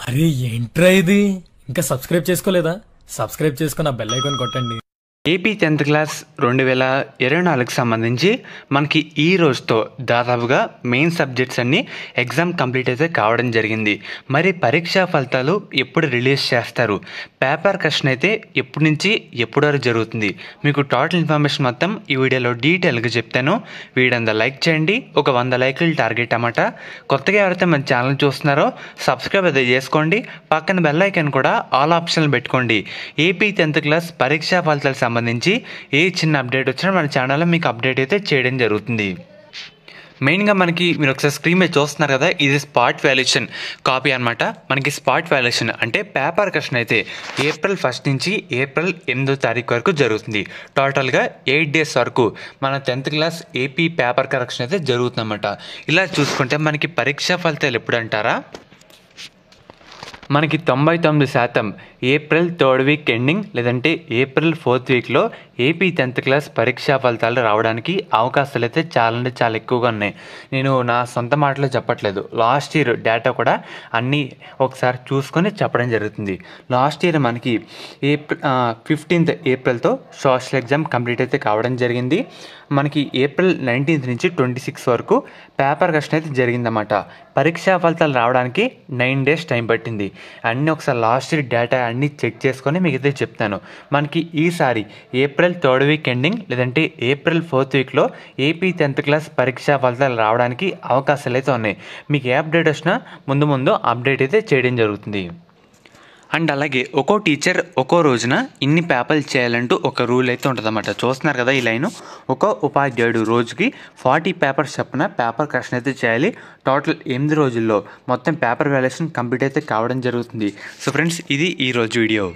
అరే ఏంట్రా ఇది? ఇంకా సబ్స్క్రైబ్ చేసుకోలేదా? సబ్స్క్రైబ్ చేసుకుని ఆ బెల్ ఐకాన్ కొట్టండి. ఏపీ 10th క్లాస్ 2024కి సంబంధించి మనకి ఈ రోజుతో దాదాపుగా మెయిన్ సబ్జెక్ట్స్ అన్నీ ఎగ్జామ్ కంప్లీట్ అయితే కావడం జరిగింది. మరి పరీక్షా ఫలితాలు ఎప్పుడు రిలీజ్ చేస్తారు, పేపర్ క్వశ్చన్ అయితే ఎప్పటి నుంచి ఎప్పటి వరకు జరుగుతుంది, మీకు టోటల్ ఇన్ఫర్మేషన్ మొత్తం ఈ వీడియోలో డీటెయిల్గా చెప్తాను. వీడియో లైక్ చేయండి, ఒక 100 లైకులు టార్గెట్ అన్నమాట. కొత్తగా ఎవరైతే మన ఛానల్ చూస్తున్నారో సబ్స్క్రైబ్ అయితే చేసుకోండి, పక్కన బెల్ ఐకాన్ కూడా ఆల్ ఆప్షన్లు పెట్టుకోండి. ఏపీ 10th క్లాస్ పరీక్షా ఫలితాలు సంబంధించి ఏ చిన్న అప్డేట్ వచ్చినా మన ఛానల్లో మీకు అప్డేట్ అయితే చేయడం జరుగుతుంది. మెయిన్గా మనకి మీరు ఒకసారి స్క్రీన్ మీద చూస్తున్నారు కదా, ఇది స్పాట్ వాల్యుయేషన్ కాపీ అనమాట. మనకి స్పాట్ వాల్యుయేషన్ అంటే పేపర్ క్వశ్చన్ అయితే April 1 నుంచి April 8వ తారీఖు వరకు జరుగుతుంది. టోటల్గా 8 days వరకు మన 10th class AP paper correction అయితే జరుగుతుంది అన్నమాట. ఇలా చూసుకుంటే మనకి పరీక్షా ఫలితాలు ఎప్పుడు అంటారా, మనకి 99% April 3rd వీక్ ఎండింగ్ లేదంటే April 4th వీక్లో ఏపీ 10th క్లాస్ పరీక్షా ఫలితాలు రావడానికి అవకాశాలు అయితే చాలా అంటే చాలా ఎక్కువగా ఉన్నాయి. నేను నా సొంత మాటలో చెప్పట్లేదు, లాస్ట్ ఇయర్ డేటా కూడా అన్నీ ఒకసారి చూసుకొని చెప్పడం జరుగుతుంది. లాస్ట్ ఇయర్ మనకి April 15th social exam complete అయితే కావడం జరిగింది. మనకి April 19th నుంచి 26 వరకు పేపర్ క్వశ్చన్ అయితే జరిగిందన్నమాట. పరీక్షా ఫలితాలు రావడానికి 9 days టైం పట్టింది. అన్నీ ఒకసారి లాస్ట్ ఇయర్ డేటా అన్నీ చెక్ చేసుకొని మీకు అయితే చెప్తాను. మనకి ఈసారి April 3rd వీక్ ఎండింగ్ లేదంటే April 4th వీక్లో ఏపీ 10th క్లాస్ పరీక్షా ఫలితాలు రావడానికి అవకాశాలు అయితే ఉన్నాయి. మీకు ఏ అప్డేట్ వచ్చినా ముందు అప్డేట్ అయితే చేయడం జరుగుతుంది. అండ్ అలాగే ఒక్కో టీచర్ ఒక్కో రోజున ఇన్ని పేపర్లు చేయాలంటూ ఒక రూల్ అయితే ఉంటుందన్నమాట. చూస్తున్నారు కదా ఈ లైను, ఒక్కో ఉపాధ్యాయుడు రోజుకి 40 పేపర్స్ చొప్పున పేపర్ క్వశ్చన్ అయితే చేయాలి. టోటల్ 8 రోజుల్లో మొత్తం పేపర్ వాల్యుయేషన్ కంప్లీట్ అయితే కావడం జరుగుతుంది. సో ఫ్రెండ్స్, ఇది ఈరోజు వీడియో.